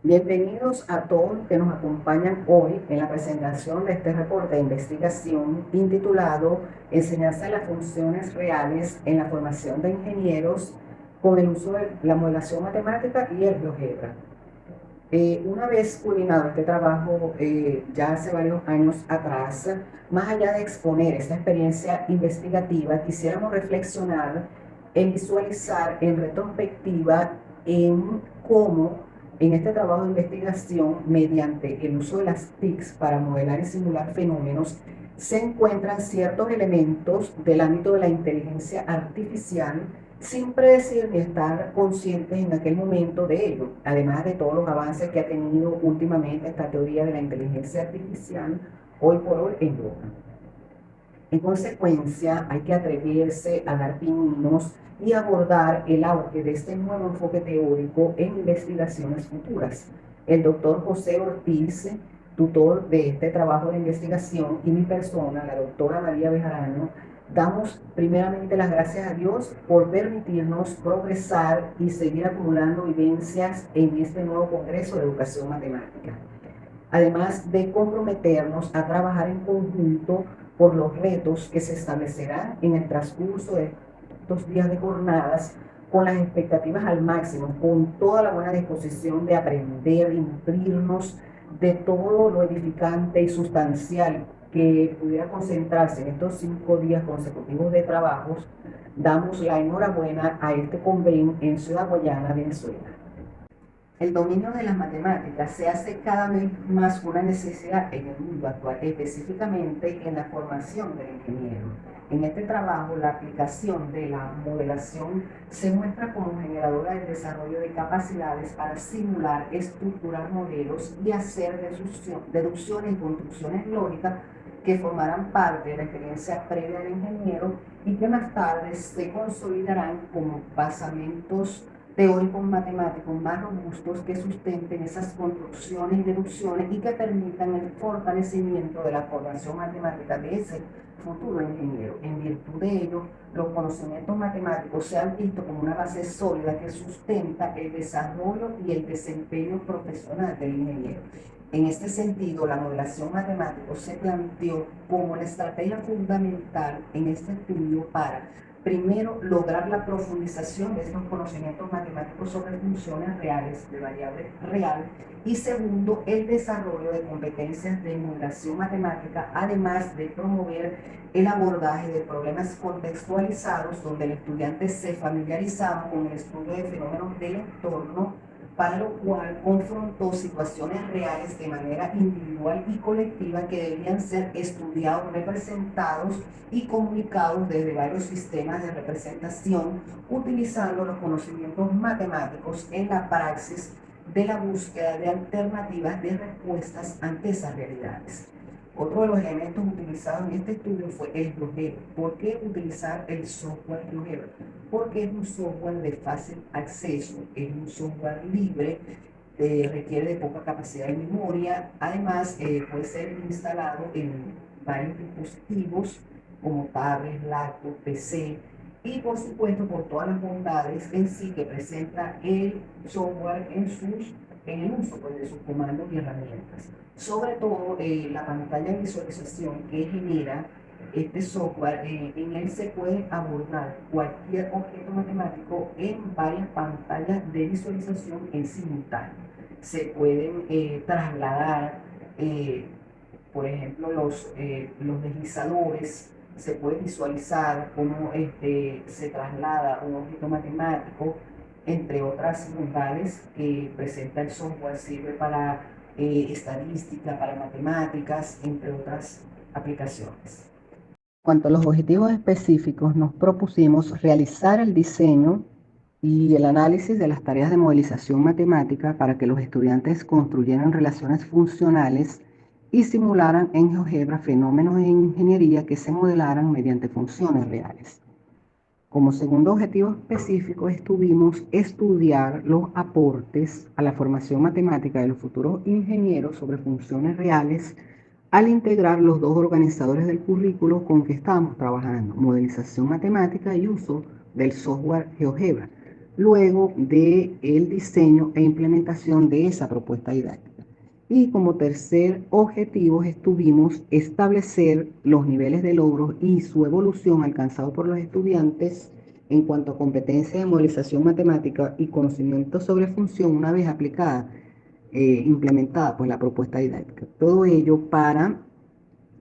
Bienvenidos a todos los que nos acompañan hoy en la presentación de este reporte de investigación intitulado Enseñanza de las funciones reales en la formación de ingenieros con el uso de la modelación matemática y el GeoGebra. Una vez culminado este trabajo, ya hace varios años atrás, más allá de exponer esta experiencia investigativa, quisiéramos reflexionar en visualizar en retrospectiva en cómo en este trabajo de investigación, mediante el uso de las TICs para modelar y simular fenómenos, se encuentran ciertos elementos del ámbito de la inteligencia artificial sin predecir ni estar conscientes en aquel momento de ello, además de todos los avances que ha tenido últimamente esta teoría de la inteligencia artificial, hoy por hoy en boga. En consecuencia, hay que atreverse a dar pininos y abordar el auge de este nuevo enfoque teórico en investigaciones futuras. El doctor José Ortiz, tutor de este trabajo de investigación, y mi persona, la doctora María Bejarano, damos primeramente las gracias a Dios por permitirnos progresar y seguir acumulando vivencias en este nuevo Congreso de Educación Matemática, además de comprometernos a trabajar en conjunto por los retos que se establecerán en el transcurso de estos días de jornadas, con las expectativas al máximo, con toda la buena disposición de aprender y nutrirnos de todo lo edificante y sustancial que pudiera concentrarse en estos 5 días consecutivos de trabajos. Damos la enhorabuena a este convenio en Ciudad Guayana, Venezuela. El dominio de las matemáticas se hace cada vez más una necesidad en el mundo actual, específicamente en la formación del ingeniero. En este trabajo, la aplicación de la modelación se muestra como generadora del desarrollo de capacidades para simular, estructurar modelos y hacer deducciones y construcciones lógicas que formarán parte de la experiencia previa del ingeniero y que más tarde se consolidarán como basamentos teóricos matemáticos más robustos que sustenten esas construcciones y deducciones y que permitan el fortalecimiento de la formación matemática de ese futuro ingeniero. En virtud de ello, los conocimientos matemáticos se han visto como una base sólida que sustenta el desarrollo y el desempeño profesional del ingeniero. En este sentido, la modelación matemática se planteó como la estrategia fundamental en este estudio para, primero, lograr la profundización de estos conocimientos matemáticos sobre funciones reales de variable real, y segundo, el desarrollo de competencias de modelación matemática, además de promover el abordaje de problemas contextualizados donde el estudiante se familiarizaba con el estudio de fenómenos del entorno, para lo cual confrontó situaciones reales de manera individual y colectiva que debían ser estudiados, representados y comunicados desde varios sistemas de representación, utilizando los conocimientos matemáticos en la praxis de la búsqueda de alternativas de respuestas ante esas realidades. Otro de los elementos utilizados en este estudio fue el GeoGebra. ¿Por qué utilizar el software GeoGebra? Porque es un software de fácil acceso, es un software libre, requiere de poca capacidad de memoria, además puede ser instalado en varios dispositivos como tablets, laptops, PC, y por supuesto por todas las bondades en sí que presenta el software en el uso pues, de sus comandos y herramientas. Sobre todo la pantalla de visualización que genera este software, en él se puede abordar cualquier objeto matemático en varias pantallas de visualización en simultáneo. Se pueden trasladar, por ejemplo, los deslizadores, se puede visualizar cómo se traslada un objeto matemático, entre otras bondades que presenta el software. Sirve para estadística, para matemáticas, entre otras aplicaciones. En cuanto a los objetivos específicos, nos propusimos realizar el diseño y el análisis de las tareas de modelización matemática para que los estudiantes construyeran relaciones funcionales y simularan en GeoGebra fenómenos en ingeniería que se modelaran mediante funciones reales. Como segundo objetivo específico, estuvimos estudiar los aportes a la formación matemática de los futuros ingenieros sobre funciones reales al integrar los dos organizadores del currículo con que estábamos trabajando, modelización matemática y uso del software GeoGebra. luego del diseño e implementación de esa propuesta didáctica. Y como tercer objetivo estuvimos establecer los niveles de logros y su evolución alcanzados por los estudiantes en cuanto a competencia de movilización matemática y conocimiento sobre función una vez aplicada, implementada pues la propuesta didáctica. Todo ello para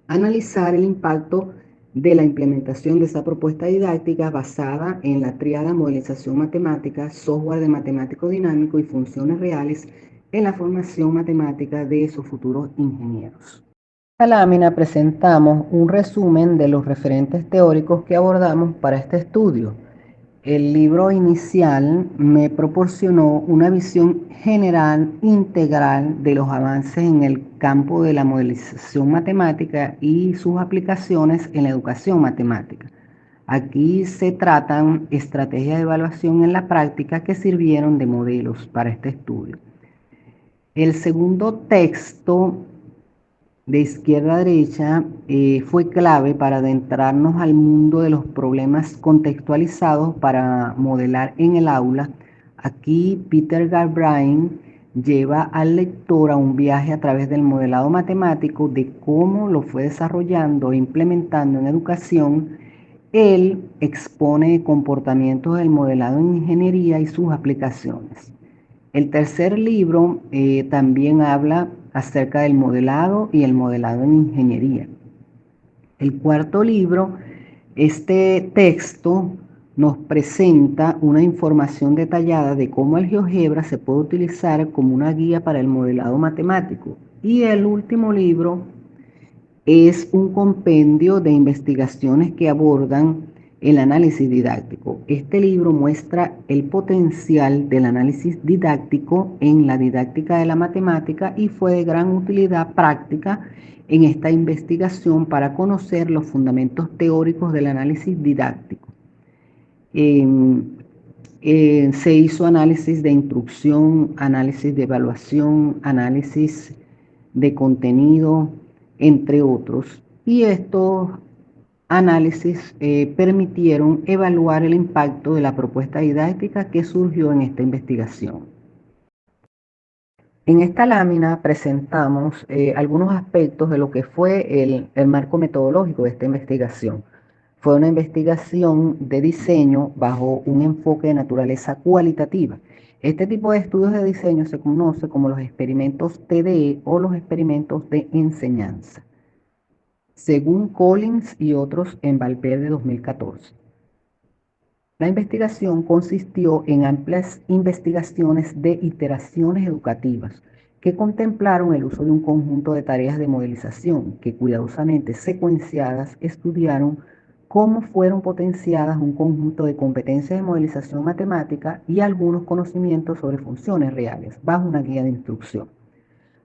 analizar el impacto de la implementación de esa propuesta didáctica basada en la tríada movilización matemática, software de matemático dinámico y funciones reales en la formación matemática de esos futuros ingenieros. En esta lámina presentamos un resumen de los referentes teóricos que abordamos para este estudio. El libro inicial me proporcionó una visión general, integral de los avances en el campo de la modelización matemática y sus aplicaciones en la educación matemática. Aquí se tratan estrategias de evaluación en la práctica que sirvieron de modelos para este estudio. El segundo texto de izquierda a derecha fue clave para adentrarnos al mundo de los problemas contextualizados para modelar en el aula. Aquí Peter Galbraith lleva al lector a un viaje a través del modelado matemático de cómo lo fue desarrollando e implementando en educación. Él expone comportamientos del modelado en ingeniería y sus aplicaciones. El tercer libro también habla acerca del modelado y el modelado en ingeniería. El cuarto libro, este texto nos presenta una información detallada de cómo el GeoGebra se puede utilizar como una guía para el modelado matemático. Y el último libro es un compendio de investigaciones que abordan el análisis didáctico. Este libro muestra el potencial del análisis didáctico en la didáctica de la matemática y fue de gran utilidad práctica en esta investigación para conocer los fundamentos teóricos del análisis didáctico. Se hizo análisis de instrucción, análisis de evaluación, análisis de contenido, entre otros. Y estos análisis permitieron evaluar el impacto de la propuesta didáctica que surgió en esta investigación. En esta lámina presentamos algunos aspectos de lo que fue el marco metodológico de esta investigación. Fue una investigación de diseño bajo un enfoque de naturaleza cualitativa. Este tipo de estudios de diseño se conoce como los experimentos TDE o los experimentos de enseñanza, según Collins y otros en Valverde 2014. La investigación consistió en amplias investigaciones de iteraciones educativas que contemplaron el uso de un conjunto de tareas de modelización que cuidadosamente secuenciadas estudiaron cómo fueron potenciadas un conjunto de competencias de modelización matemática y algunos conocimientos sobre funciones reales bajo una guía de instrucción.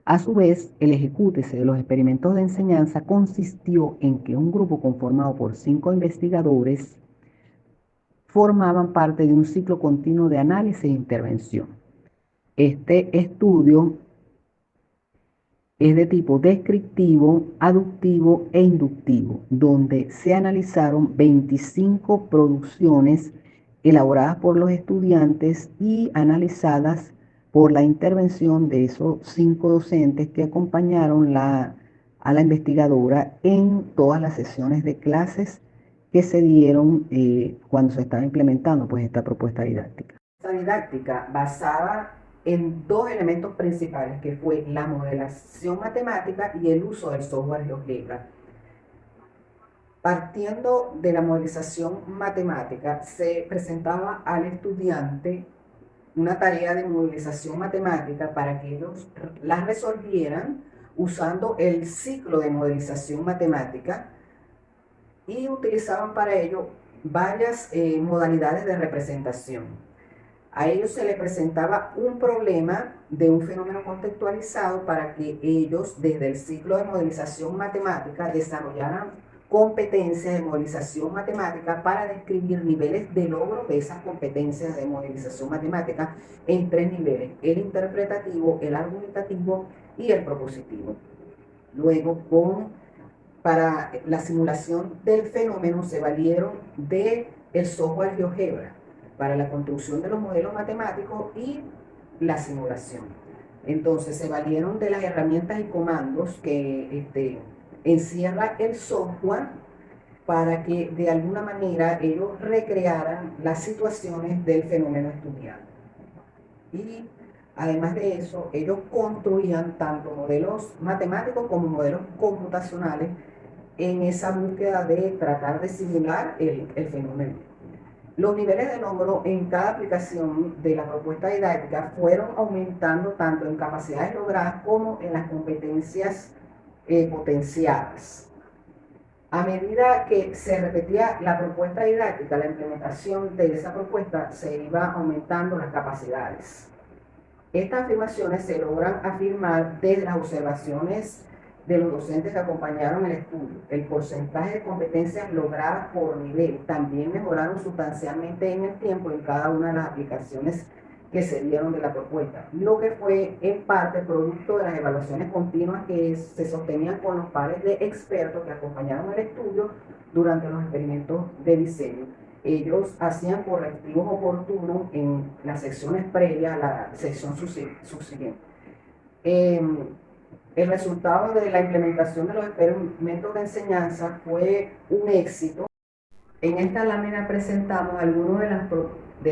A su vez, el ejecútese de los experimentos de enseñanza consistió en que un grupo conformado por 5 investigadores formaban parte de un ciclo continuo de análisis e intervención. Este estudio es de tipo descriptivo, aductivo e inductivo, donde se analizaron 25 producciones elaboradas por los estudiantes y analizadas por la intervención de esos 5 docentes que acompañaron a la investigadora en todas las sesiones de clases que se dieron cuando se estaba implementando pues, esta propuesta didáctica. Esta didáctica basada en 2 elementos principales, que fue la modelación matemática y el uso del software GeoGebra. Partiendo de la modelización matemática, se presentaba al estudiante una tarea de modelización matemática para que ellos la resolvieran usando el ciclo de modelización matemática y utilizaban para ello varias modalidades de representación. A ellos se les presentaba un problema de un fenómeno contextualizado para que ellos, desde el ciclo de modelización matemática, desarrollaran competencias de modelización matemática para describir niveles de logro de esas competencias de modelización matemática en 3 niveles: el interpretativo, el argumentativo y el propositivo. Luego, para la simulación del fenómeno se valieron del software GeoGebra. para la construcción de los modelos matemáticos y la simulación. Entonces se valieron de las herramientas y comandos que encierra el software para que de alguna manera ellos recrearan las situaciones del fenómeno estudiado. Y además de eso, ellos construían tanto modelos matemáticos como modelos computacionales en esa búsqueda de tratar de simular el fenómeno. Los niveles de logro en cada aplicación de la propuesta didáctica fueron aumentando tanto en capacidades logradas como en las competencias potenciadas. A medida que se repetía la propuesta didáctica, la implementación de esa propuesta se iba aumentando las capacidades. Estas afirmaciones se logran afirmar desde las observaciones de los docentes que acompañaron el estudio. El porcentaje de competencias logradas por nivel también mejoraron sustancialmente en el tiempo en cada una de las aplicaciones que se dieron de la propuesta, lo que fue en parte producto de las evaluaciones continuas que se sostenían con los pares de expertos que acompañaron el estudio durante los experimentos de diseño. Ellos hacían correctivos oportunos en las secciones previas a la sección subsiguiente. El resultado de la implementación de los experimentos de enseñanza fue un éxito. En esta lámina presentamos algunos de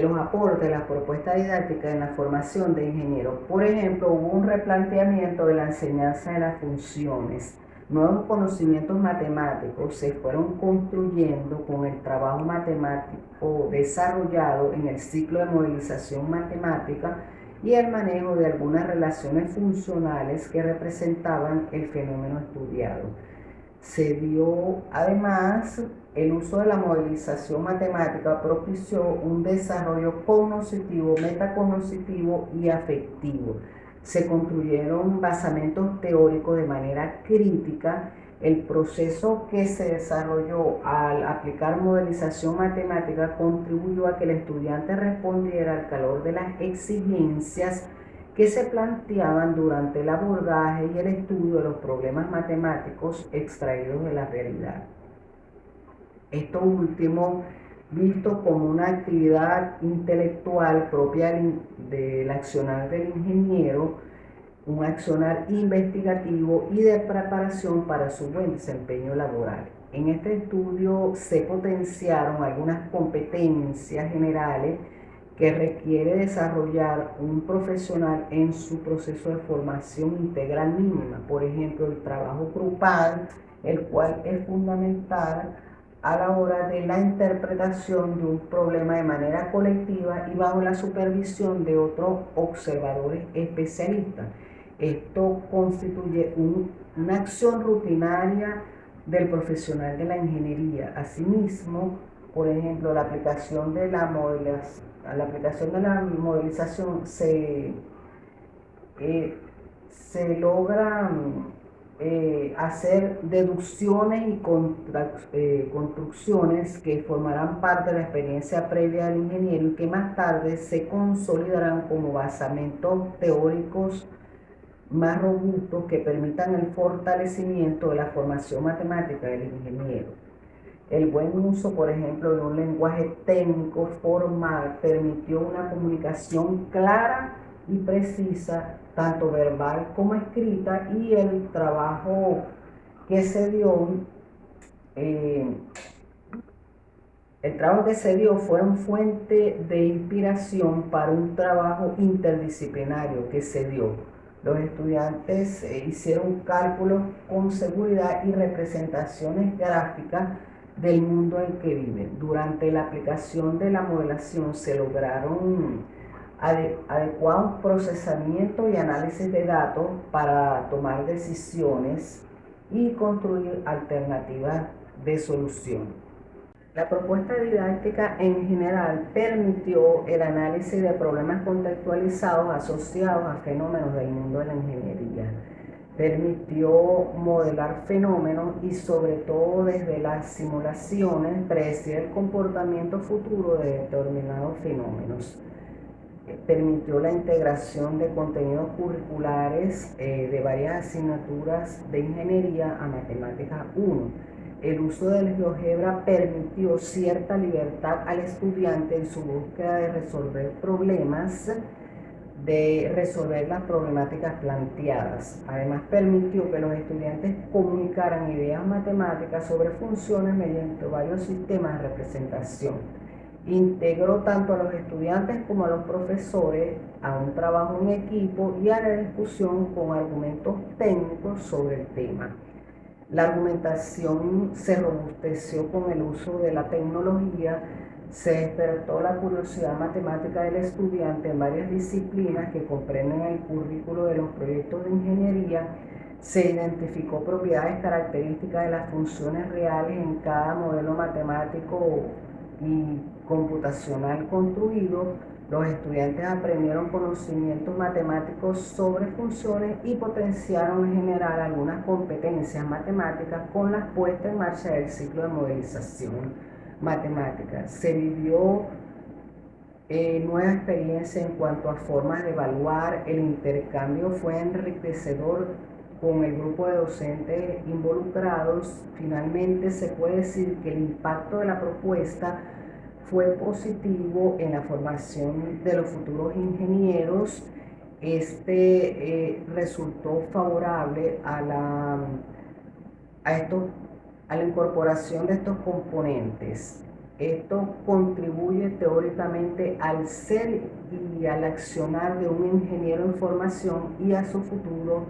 los aportes de la propuesta didáctica en la formación de ingenieros. Por ejemplo, hubo un replanteamiento de la enseñanza de las funciones. Nuevos conocimientos matemáticos se fueron construyendo con el trabajo matemático desarrollado en el ciclo de modelización matemática y el manejo de algunas relaciones funcionales que representaban el fenómeno estudiado. Se dio además el uso de la modelización matemática propició un desarrollo cognoscitivo, metacognoscitivo y afectivo. Se construyeron basamentos teóricos de manera crítica. El proceso que se desarrolló al aplicar modelización matemática contribuyó a que el estudiante respondiera al calor de las exigencias que se planteaban durante el abordaje y el estudio de los problemas matemáticos extraídos de la realidad. Esto último, visto como una actividad intelectual propia del accionar del ingeniero, un accionar investigativo y de preparación para su buen desempeño laboral. En este estudio se potenciaron algunas competencias generales que requiere desarrollar un profesional en su proceso de formación integral mínima. Por ejemplo, el trabajo grupal, el cual es fundamental a la hora de la interpretación de un problema de manera colectiva y bajo la supervisión de otros observadores especialistas. Esto constituye una acción rutinaria del profesional de la ingeniería. Asimismo, por ejemplo, la aplicación de la modelización se logra hacer deducciones y construcciones que formarán parte de la experiencia previa del ingeniero y que más tarde se consolidarán como basamentos teóricos más robustos que permitan el fortalecimiento de la formación matemática del ingeniero. El buen uso, por ejemplo, de un lenguaje técnico formal permitió una comunicación clara y precisa, tanto verbal como escrita, y el trabajo que se dio, fueron fuente de inspiración para un trabajo interdisciplinario que se dio. Los estudiantes hicieron cálculos con seguridad y representaciones gráficas del mundo en que viven. Durante la aplicación de la modelación se lograron adecuados procesamientos y análisis de datos para tomar decisiones y construir alternativas de solución. La propuesta didáctica en general permitió el análisis de problemas contextualizados asociados a fenómenos del mundo de la ingeniería. Permitió modelar fenómenos y sobre todo desde las simulaciones predecir el comportamiento futuro de determinados fenómenos. Permitió la integración de contenidos curriculares de varias asignaturas de ingeniería a matemáticas 1. el uso del GeoGebra permitió cierta libertad al estudiante en su búsqueda de resolver problemas, de resolver las problemáticas planteadas. Además, permitió que los estudiantes comunicaran ideas matemáticas sobre funciones mediante varios sistemas de representación. Integró tanto a los estudiantes como a los profesores a un trabajo en equipo y a la discusión con argumentos técnicos sobre el tema. La argumentación se robusteció con el uso de la tecnología, se despertó la curiosidad matemática del estudiante en varias disciplinas que comprenden el currículo de los proyectos de ingeniería, se identificó propiedades características de las funciones reales en cada modelo matemático y computacional construido. Los estudiantes aprendieron conocimientos matemáticos sobre funciones y potenciaron en general algunas competencias matemáticas con la puesta en marcha del ciclo de modelización matemática. Se vivió nueva experiencia en cuanto a formas de evaluar. El intercambio fue enriquecedor con el grupo de docentes involucrados. Finalmente, se puede decir que el impacto de la propuesta fue positivo en la formación de los futuros ingenieros. Resultó favorable a la incorporación de estos componentes. Esto contribuye teóricamente al ser y al accionar de un ingeniero en formación y a su futuro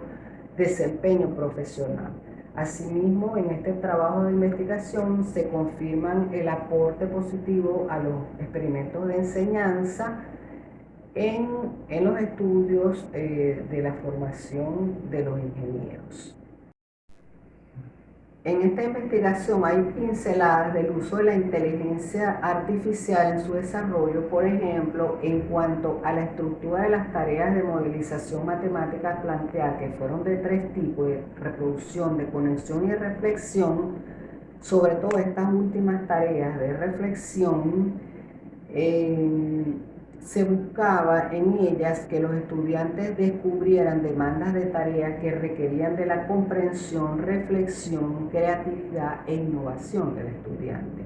desempeño profesional. Asimismo, en este trabajo de investigación se confirman el aporte positivo a los experimentos de enseñanza en los estudios de la formación de los ingenieros. En esta investigación hay pinceladas del uso de la inteligencia artificial en su desarrollo, por ejemplo, en cuanto a la estructura de las tareas de modelización matemática planteadas, que fueron de 3 tipos: de reproducción, de conexión y de reflexión. Sobre todo estas últimas tareas de reflexión, se buscaba en ellas que los estudiantes descubrieran demandas de tareas que requerían de la comprensión, reflexión, creatividad e innovación del estudiante.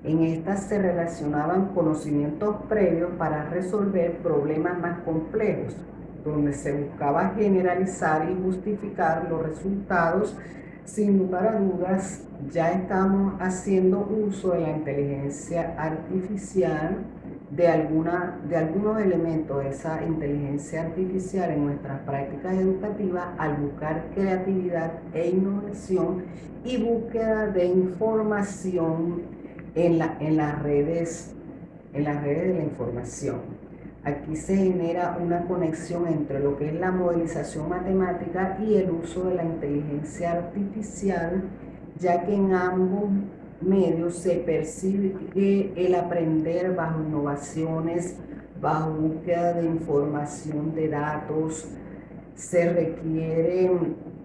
En estas se relacionaban conocimientos previos para resolver problemas más complejos, donde se buscaba generalizar y justificar los resultados. Sin lugar a dudas, ya estamos haciendo uso de la inteligencia artificial, de algunos elementos de esa inteligencia artificial en nuestras prácticas educativas, al buscar creatividad e innovación y búsqueda de información en las redes de la información. Aquí se genera una conexión entre lo que es la modelización matemática y el uso de la inteligencia artificial, ya que en ambos medios se percibe que el aprender bajo innovaciones, bajo búsqueda de información de datos, se requiere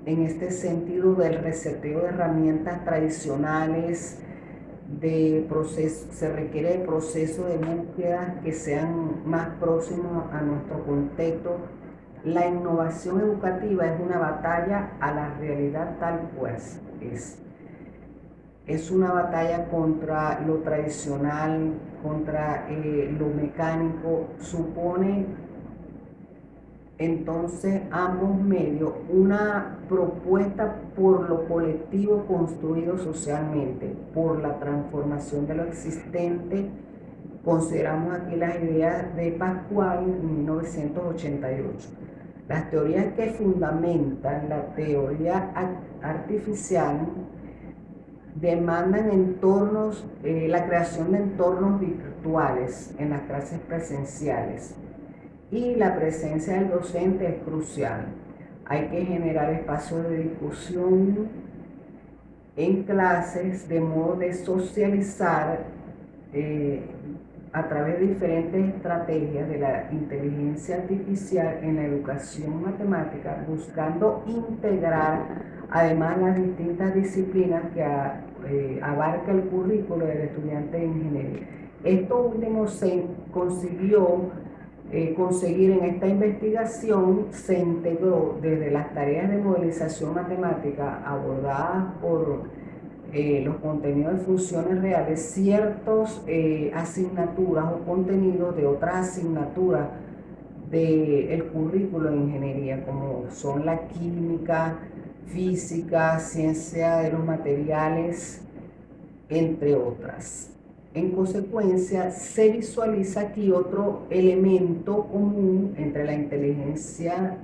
en este sentido del reseteo de herramientas tradicionales, se requiere de procesos de búsqueda que sean más próximos a nuestro contexto. La innovación educativa es una batalla a la realidad tal pues es una batalla contra lo tradicional, contra lo mecánico. Supone entonces ambos medios una propuesta por lo colectivo construido socialmente, por la transformación de lo existente. Consideramos aquí las ideas de Pascual en 1988. Las teorías que fundamentan la teoría artificial demandan la creación de entornos virtuales en las clases presenciales, y la presencia del docente es crucial. Hay que generar espacios de discusión en clases de modo de socializar a través de diferentes estrategias de la inteligencia artificial en la educación matemática, buscando integrar además las distintas disciplinas que abarca el currículo del estudiante de ingeniería. Esto último se consiguió conseguir en esta investigación. Se integró desde las tareas de modelización matemática abordadas por los contenidos de funciones reales ciertas asignaturas o contenidos de otras asignaturas del currículo de ingeniería, como son la química, física, ciencia de los materiales, entre otras. En consecuencia, se visualiza aquí otro elemento común entre la inteligencia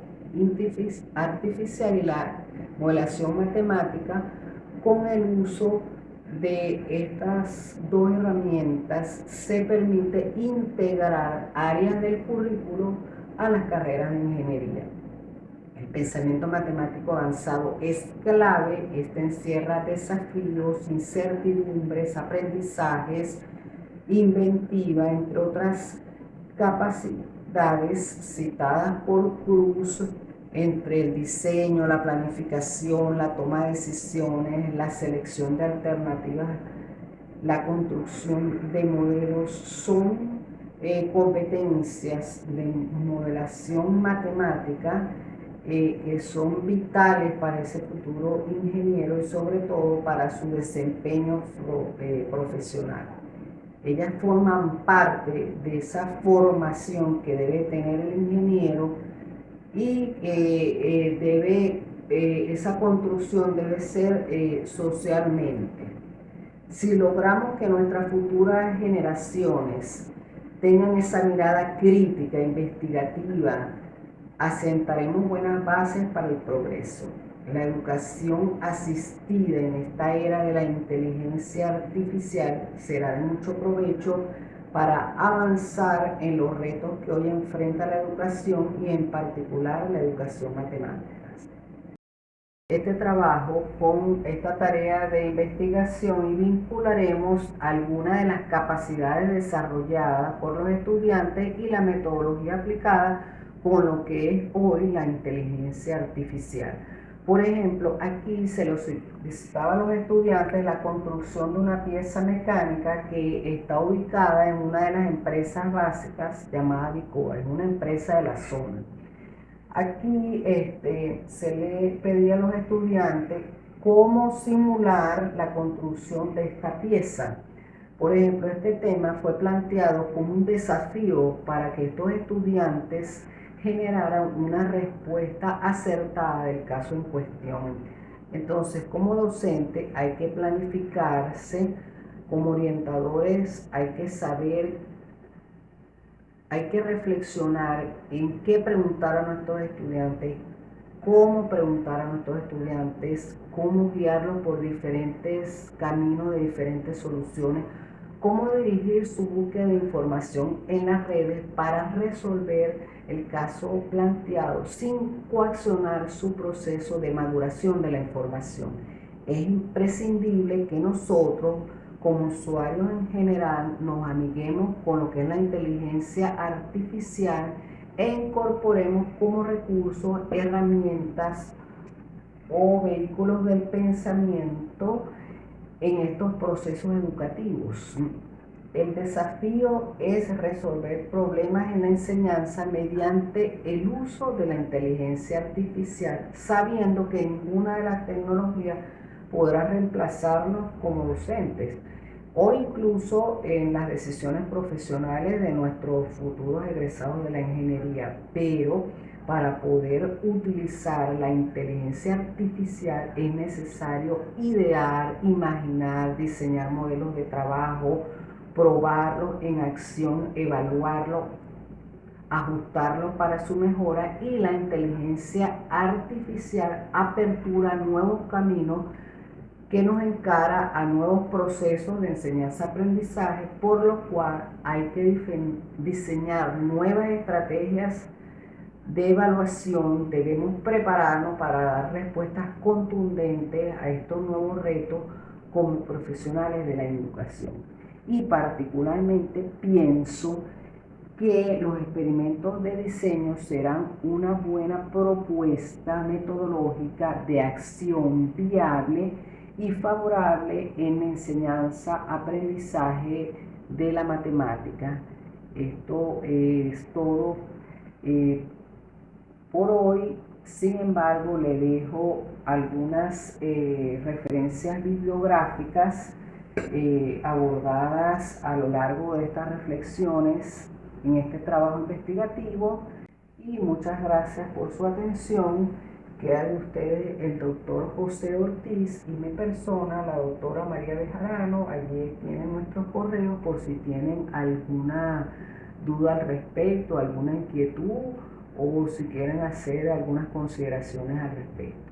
artificial y la modelación matemática, con el uso de estas dos herramientas se permite integrar áreas del currículo a las carreras de ingeniería. El pensamiento matemático avanzado es clave, este encierra desafíos, incertidumbres, aprendizajes, inventiva, entre otras capacidades citadas por Cruz, entre el diseño, la planificación, la toma de decisiones, la selección de alternativas, la construcción de modelos, son competencias de modelación matemática que son vitales para ese futuro ingeniero y sobre todo para su desempeño profesional. Ellas forman parte de esa formación que debe tener el ingeniero y esa construcción debe ser socialmente. Si logramos que nuestras futuras generaciones tengan esa mirada crítica, investigativa, asentaremos buenas bases para el progreso. La educación asistida en esta era de la inteligencia artificial será de mucho provecho para avanzar en los retos que hoy enfrenta la educación y en particular la educación matemática. Este trabajo con esta tarea de investigación y vincularemos algunas de las capacidades desarrolladas por los estudiantes y la metodología aplicada con lo que es hoy la inteligencia artificial. Por ejemplo, aquí se los solicitaba a los estudiantes la construcción de una pieza mecánica que está ubicada en una de las empresas básicas llamada Bicoa, es una empresa de la zona. Aquí se le pedía a los estudiantes cómo simular la construcción de esta pieza. Por ejemplo, este tema fue planteado como un desafío para que estos estudiantes generaran una respuesta acertada del caso en cuestión. Entonces, como docente hay que planificarse, como orientadores hay que saber, hay que reflexionar en qué preguntar a nuestros estudiantes, cómo preguntar a nuestros estudiantes, cómo guiarlos por diferentes caminos de diferentes soluciones, cómo dirigir su búsqueda de información en las redes para resolver el caso planteado sin coaccionar su proceso de maduración de la información. Es imprescindible que nosotros, como usuarios en general, nos amiguemos con lo que es la inteligencia artificial e incorporemos como recursos herramientas o vehículos del pensamiento en estos procesos educativos. El desafío es resolver problemas en la enseñanza mediante el uso de la inteligencia artificial, sabiendo que ninguna de las tecnologías podrá reemplazarnos como docentes o incluso en las decisiones profesionales de nuestros futuros egresados de la ingeniería. Pero para poder utilizar la inteligencia artificial es necesario idear, imaginar, diseñar modelos de trabajo, probarlos en acción, evaluarlos, ajustarlos para su mejora, y la inteligencia artificial apertura nuevos caminos que nos encara a nuevos procesos de enseñanza-aprendizaje, por lo cual hay que diseñar nuevas estrategias de evaluación. Debemos prepararnos para dar respuestas contundentes a estos nuevos retos como profesionales de la educación. Y particularmente pienso que los experimentos de diseño serán una buena propuesta metodológica de acción viable y favorable en la enseñanza-aprendizaje de la matemática. Esto es todo por hoy. Sin embargo, le dejo algunas referencias bibliográficas abordadas a lo largo de estas reflexiones en este trabajo investigativo, y muchas gracias por su atención. Queda de ustedes el doctor José Ortiz y mi persona, la doctora María Bejarano. Allí tienen nuestros correos por si tienen alguna duda al respecto, alguna inquietud o si quieren hacer algunas consideraciones al respecto.